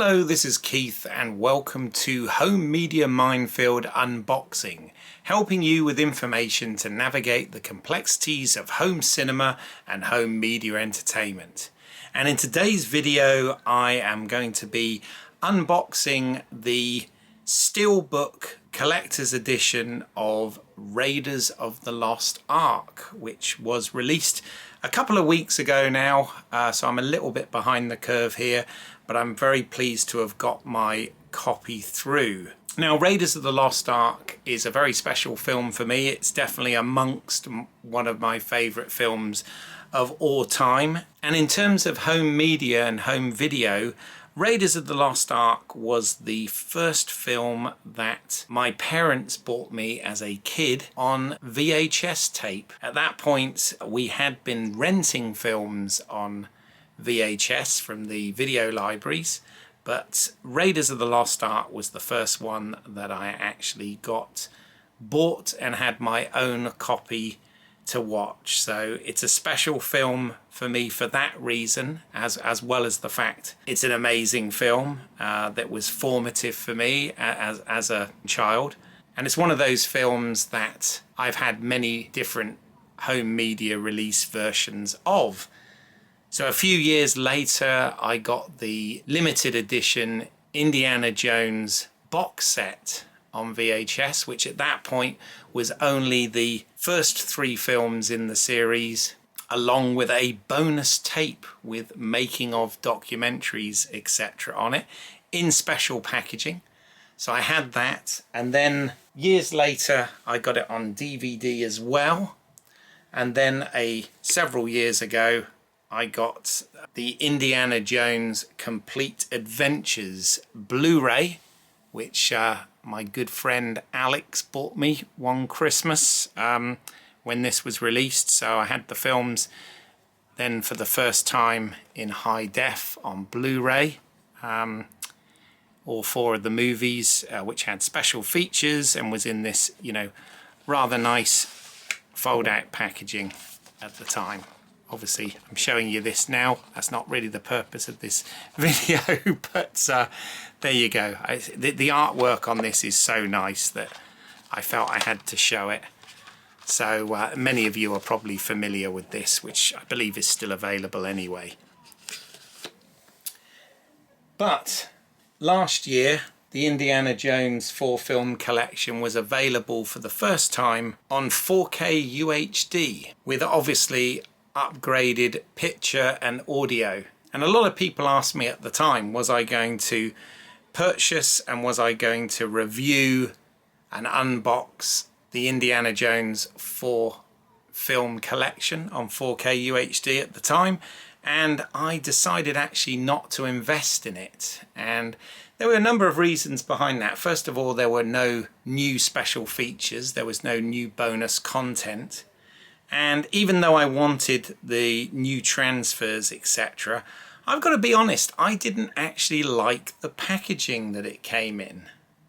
Hello, this is Keith and welcome to Home Media Minefield Unboxing, helping you with information to navigate the complexities of home cinema and home media entertainment. And in today's video I am going to be unboxing the Steelbook Collector's Edition of Raiders of the Lost Ark, which was released a couple of weeks ago now, so I'm a little bit behind the curve here, but I'm very pleased to have got my copy through. Now, Raiders of the Lost Ark is a very special film for me. It's definitely amongst one of my favourite films of all time. And in terms of home media and home video, Raiders of the Lost Ark was the first film that my parents bought me as a kid on VHS tape. At that point, we had been renting films on VHS from the video libraries, but Raiders of the Lost Ark was the first one that I actually bought and had my own copy to watch. So it's a special film for me for that reason, as well as the fact it's an amazing film that was formative for me as a child. And it's one of those films that I've had many different home media release versions of. So a few years later I got the limited edition Indiana Jones box set on VHS, which at that point was only the first 3 films in the series, along with a bonus tape with making of documentaries, etc. on it in special packaging. So I had that, and then years later I got it on DVD as well, and then several years ago I got the Indiana Jones Complete Adventures Blu-ray, which my good friend Alex bought me one Christmas when this was released. So I had the films then for the first time in high def on Blu-ray, all 4 of the movies, which had special features and was in this, rather nice fold-out packaging at the time. Obviously, I'm showing you this now. That's not really the purpose of this video, but there you go. The artwork on this is so nice that I felt I had to show it. So many of you are probably familiar with this, which I believe is still available anyway. But last year, the Indiana Jones 4-film collection was available for the first time on 4K UHD, with obviously upgraded picture and audio. And a lot of people asked me at the time, was I going to purchase and was I going to review and unbox the Indiana Jones 4-film collection on 4K UHD at the time, and I decided actually not to invest in it. And there were a number of reasons behind that. First of all, there were no new special features, there was no new bonus content. And even though I wanted the new transfers, etc., I've got to be honest, I didn't actually like the packaging that it came in.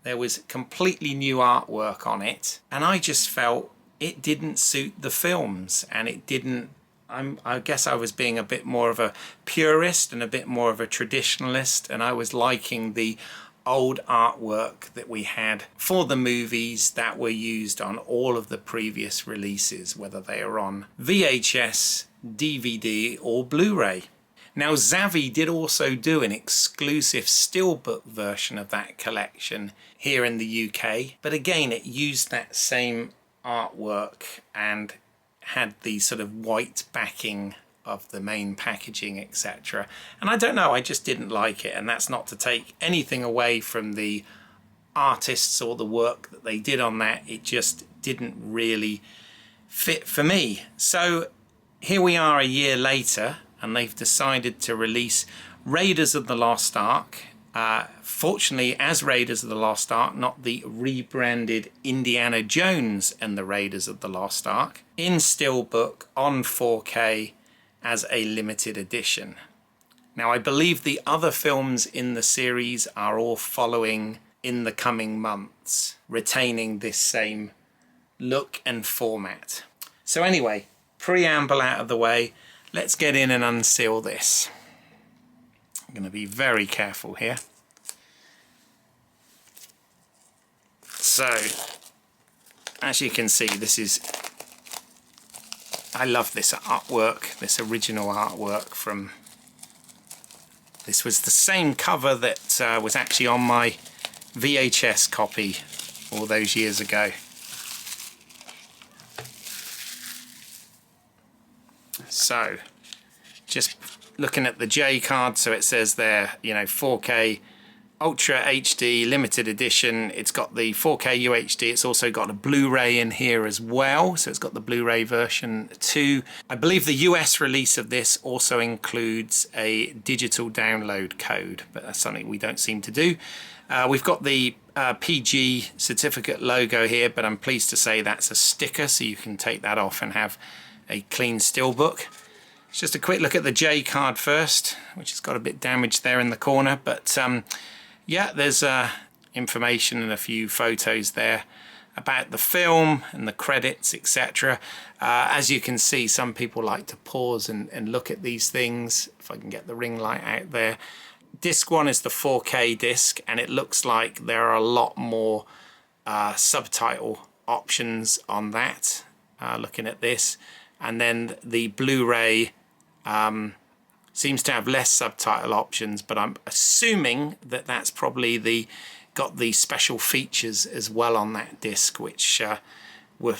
There was completely new artwork on it, and I just felt it didn't suit the films, and it didn't. I guess I was being a bit more of a purist and a bit more of a traditionalist, and I was liking the old artwork that we had for the movies that were used on all of the previous releases, whether they are on VHS, DVD or Blu-ray. Now, Zavvi did also do an exclusive steelbook version of that collection here in the UK, but again it used that same artwork and had the sort of white backing of the main packaging, etc. And I don't know, I just didn't like it, and that's not to take anything away from the artists or the work that they did on that. It just didn't really fit for me. So here we are a year later, and they've decided to release Raiders of the Lost Ark, fortunately as Raiders of the Lost Ark, not the rebranded Indiana Jones and the Raiders of the Lost Ark, in steelbook on 4K as a limited edition. Now, I believe the other films in the series are all following in the coming months, retaining this same look and format. So anyway, preamble out of the way, let's get in and unseal this. I'm going to be very careful here. So as you can see, I love this artwork, this original artwork from, this was the same cover that was actually on my VHS copy all those years ago. So just looking at the J card, so it says there, you know, 4K Ultra HD limited edition. It's got the 4K UHD. It's also got a Blu-ray in here as well, so it's got the Blu-ray version too. I believe the US release of this also includes a digital download code, but that's something we don't seem to do. We've got the PG certificate logo here, but I'm pleased to say that's a sticker, so you can take that off and have a clean steelbook. It's just a quick look at the J card first, which has got a bit damaged there in the corner, but yeah, there's information and a few photos there about the film and the credits, etc. As you can see, some people like to pause and look at these things. If I can get the ring light out there. Disc 1 is the 4K disc, and it looks like there are a lot more subtitle options on that, looking at this. And then the Blu-ray seems to have less subtitle options, but I'm assuming that that's probably got the special features as well on that disc, which were,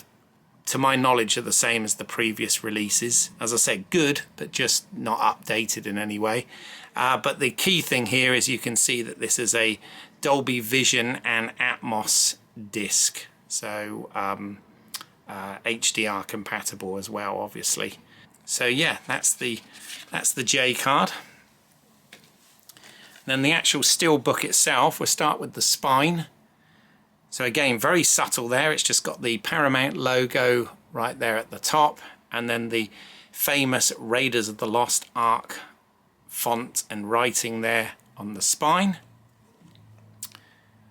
to my knowledge, are the same as the previous releases. As I said, good, but just not updated in any way. But the key thing here is you can see that this is a Dolby Vision and Atmos disc, so HDR compatible as well, obviously. So yeah, that's the J card. Then the actual steelbook itself, we'll start with the spine. So again, very subtle there. It's just got the Paramount logo right there at the top, and then the famous Raiders of the Lost Ark font and writing there on the spine.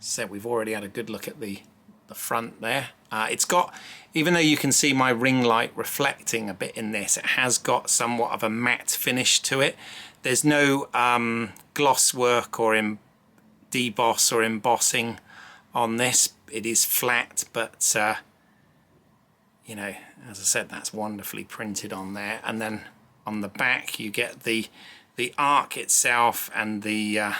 So we've already had a good look at the front there. It's got, even though you can see my ring light reflecting a bit in this, it has got somewhat of a matte finish to it. There's no gloss work or deboss or embossing on this. It is flat, but you know, as I said, that's wonderfully printed on there. And then on the back you get the arc itself and the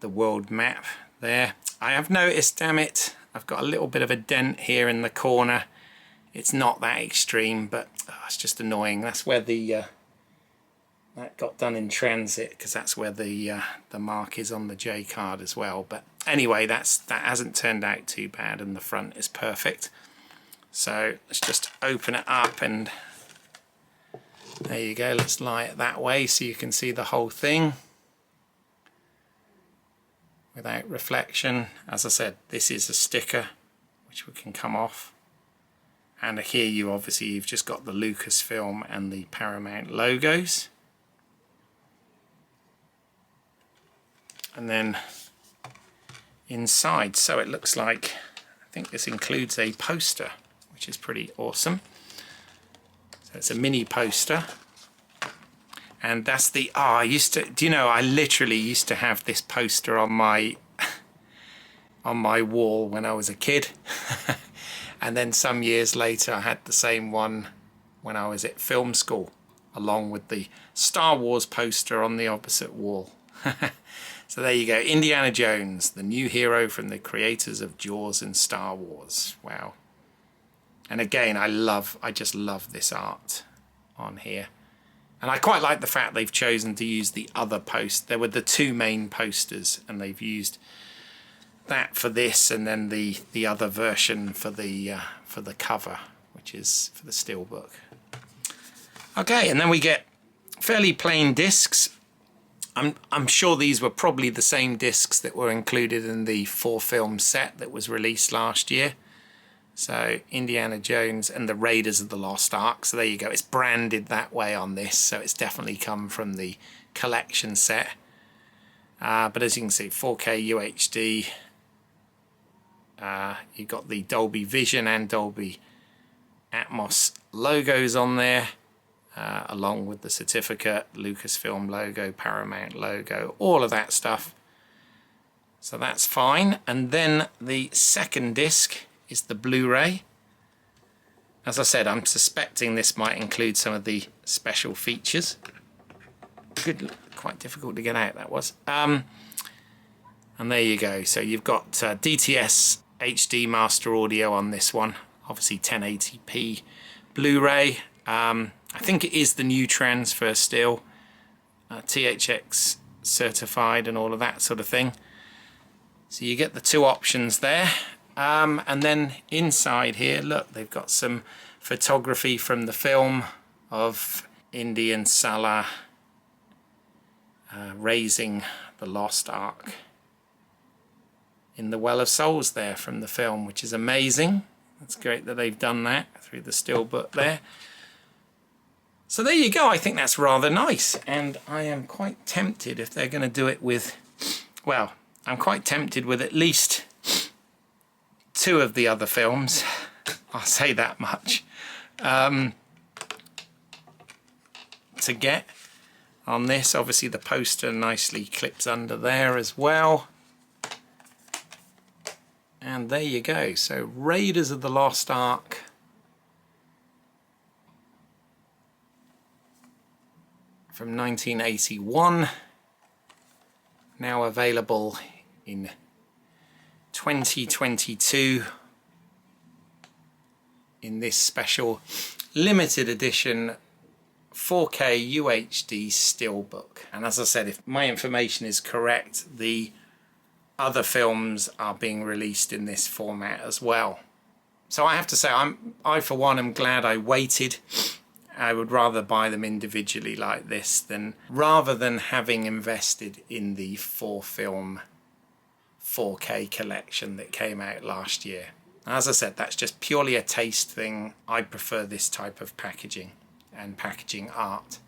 world map there. I have noticed, damn it, I've got a little bit of a dent here in the corner. It's not that extreme, but it's just annoying. That's where that got done in transit, because that's where the mark is on the J card as well. But anyway, that hasn't turned out too bad, and the front is perfect. So let's just open it up, and there you go. Let's lie it that way so you can see the whole thing without reflection. As I said, this is a sticker which we can come off, and here you've just got the Lucasfilm and the Paramount logos. And then inside, so it looks like, I think this includes a poster, which is pretty awesome. So it's a mini poster. And that's the, I literally used to have this poster on my wall when I was a kid. And then some years later I had the same one when I was at film school, along with the Star Wars poster on the opposite wall. So there you go, Indiana Jones, the new hero from the creators of Jaws and Star Wars. Wow. And again, I just love this art on here. And I quite like the fact they've chosen to use the other post. There were the two main posters, and they've used that for this, and then the other version for the cover, which is for the steelbook. Okay, and then we get fairly plain discs. I'm sure these were probably the same discs that were included in the 4-film set that was released last year. So Indiana Jones and the Raiders of the Lost Ark. So there you go. It's branded that way on this, so it's definitely come from the collection set. But as you can see, 4K UHD. You've got the Dolby Vision and Dolby Atmos logos on there, along with the certificate, Lucasfilm logo, Paramount logo, all of that stuff. So that's fine. And then the second disc is the Blu-ray. As I said, I'm suspecting this might include some of the special features. Good, quite difficult to get out, that was. And there you go. So you've got DTS HD master audio on this one. Obviously 1080p Blu-ray. I think it is the new transfer still. THX certified and all of that sort of thing. So you get the two options there. And then inside here, look, they've got some photography from the film of Indy and Salah raising the lost ark in the Well of Souls there from the film, which is amazing. It's great that they've done that through the steelbook there. So there you go. I think that's rather nice, and I am quite tempted if they're going to do it with, well, I'm quite tempted with at least two of the other films, I'll say that much, to get on this. Obviously the poster nicely clips under there as well. And there you go. So Raiders of the Lost Ark. From 1981. Now available in 2022 in this special limited edition 4K UHD steelbook. And as I said, if my information is correct, the other films are being released in this format as well. So I have to say, I for one am glad I waited. I would rather buy them individually like this rather than having invested in the 4-film 4K collection that came out last year. As I said, that's just purely a taste thing. I prefer this type of packaging and packaging art.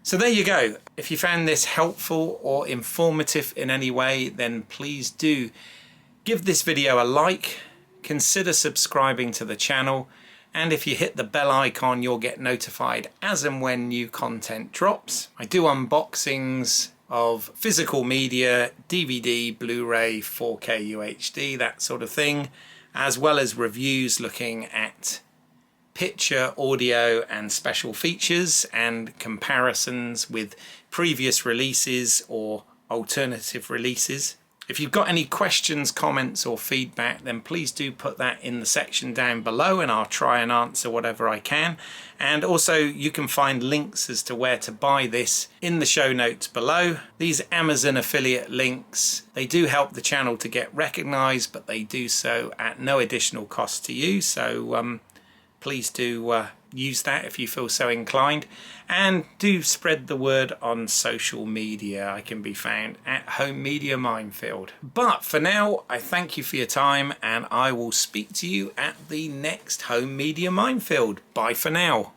So there you go. If you found this helpful or informative in any way, then please do give this video a like, consider subscribing to the channel, and if you hit the bell icon, you'll get notified as and when new content drops. I do unboxings of physical media, DVD, Blu-ray, 4K UHD, that sort of thing, as well as reviews looking at picture, audio and special features and comparisons with previous releases or alternative releases. If you've got any questions, comments or feedback, then please do put that in the section down below and I'll try and answer whatever I can. And also you can find links as to where to buy this in the show notes below. These Amazon affiliate links, they do help the channel to get recognized, but they do so at no additional cost to you. So please do use that if you feel so inclined, and do spread the word on social media. I can be found at Home Media Minefield. But for now, I thank you for your time and I will speak to you at the next Home Media Minefield. Bye for now.